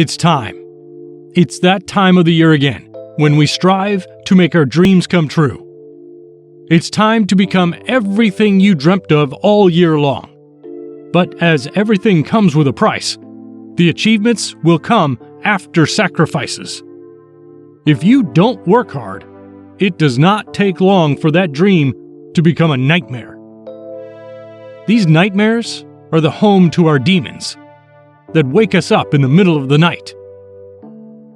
It's time. It's that time of the year again, when we strive to make our dreams come true. It's time to become everything you dreamt of all year long. But as everything comes with a price, the achievements will come after sacrifices. If you don't work hard, it does not take long for that dream to become a nightmare. These nightmares are the home to our demons that wake us up in the middle of the night.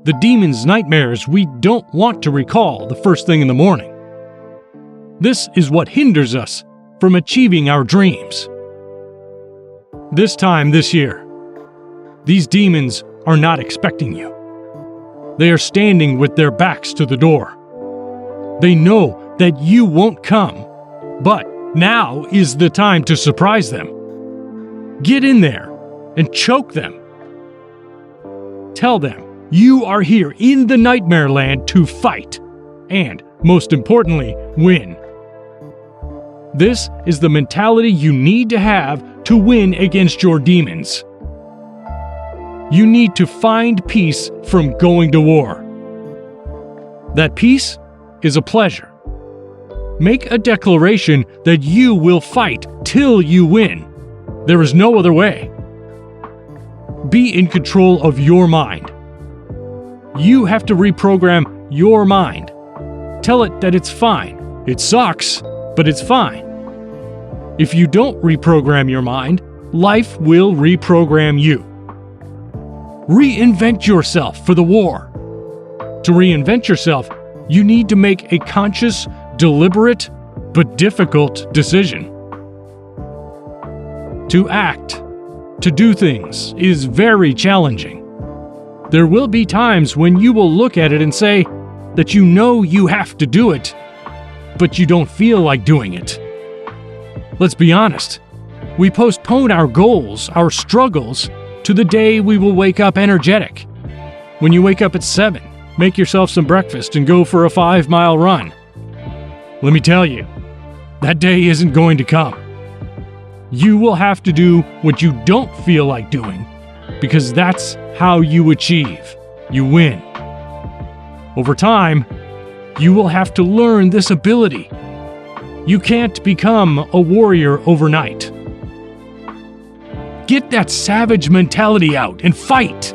The demons' nightmares we don't want to recall the first thing in the morning. This is what hinders us from achieving our dreams. This time this year, these demons are not expecting you. They are standing with their backs to the door. They know that you won't come, but now is the time to surprise them. Get in there and choke them. Tell them you are here in the nightmare land to fight and, most importantly, win. This is the mentality you need to have to win against your demons. You need to find peace from going to war. That peace is a pleasure. Make a declaration that you will fight till you win. There is no other way. Be in control of your mind. You have to reprogram your mind. Tell it that it's fine. It sucks, but it's fine. If you don't reprogram your mind, life will reprogram you. Reinvent yourself for the war. To reinvent yourself, you need to make a conscious, deliberate, but difficult decision. To act, to do things, is very challenging. There will be times when you will look at it and say that you know you have to do it, but you don't feel like doing it. Let's be honest. We postpone our goals, our struggles, to the day we will wake up energetic. When you wake up at 7, make yourself some breakfast and go for a 5-mile run. Let me tell you, that day isn't going to come. You will have to do what you don't feel like doing, because that's how you achieve. You win. Over time, you will have to learn this ability. You can't become a warrior overnight. Get that savage mentality out and fight.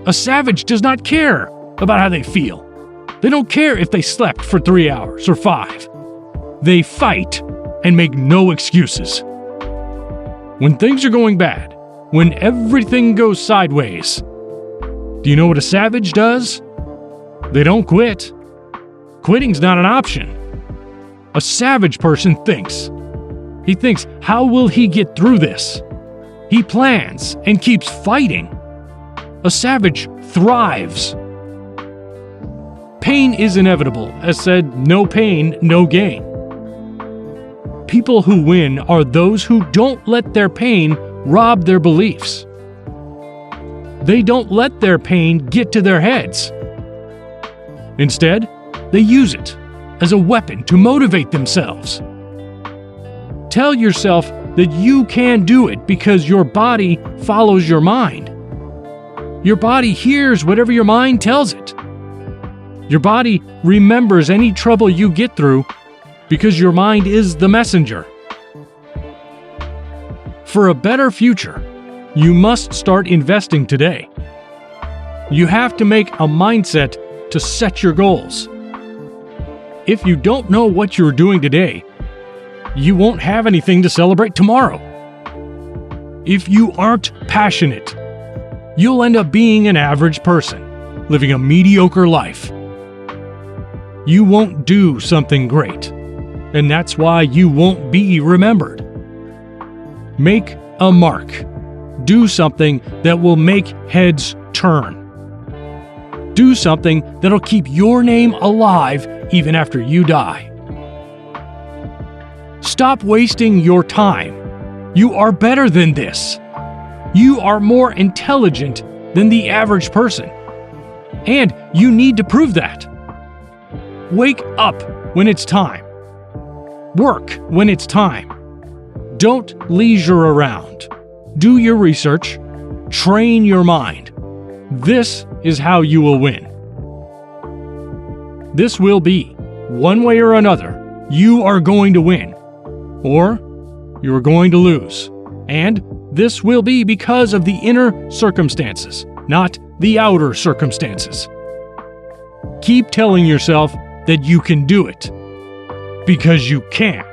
A savage does not care about how they feel. They don't care if they slept for 3 hours or 5. They fight and make no excuses. When things are going bad, when everything goes sideways, do you know what a savage does? They don't quit. Quitting's not an option. A savage person thinks. He thinks, how will he get through this? He plans and keeps fighting. A savage thrives. Pain is inevitable. As said, no pain, no gain. People who win are those who don't let their pain rob their beliefs. They don't let their pain get to their heads. Instead, they use it as a weapon to motivate themselves. Tell yourself that you can do it because your body follows your mind. Your body hears whatever your mind tells it. Your body remembers any trouble you get through because your mind is the messenger. For a better future, you must start investing today. You have to make a mindset to set your goals. If you don't know what you're doing today, you won't have anything to celebrate tomorrow. If you aren't passionate, you'll end up being an average person, living a mediocre life. You won't do something great, and that's why you won't be remembered. Make a mark. Do something that will make heads turn. Do something that'll keep your name alive even after you die. Stop wasting your time. You are better than this. You are more intelligent than the average person. And you need to prove that. Wake up when it's time. Work when it's time. Don't leisure around. Do your research. Train your mind. This is how you will win. This will be, one way or another, you are going to win, or you are going to lose. And this will be because of the inner circumstances, not the outer circumstances. Keep telling yourself that you can do it, because you can.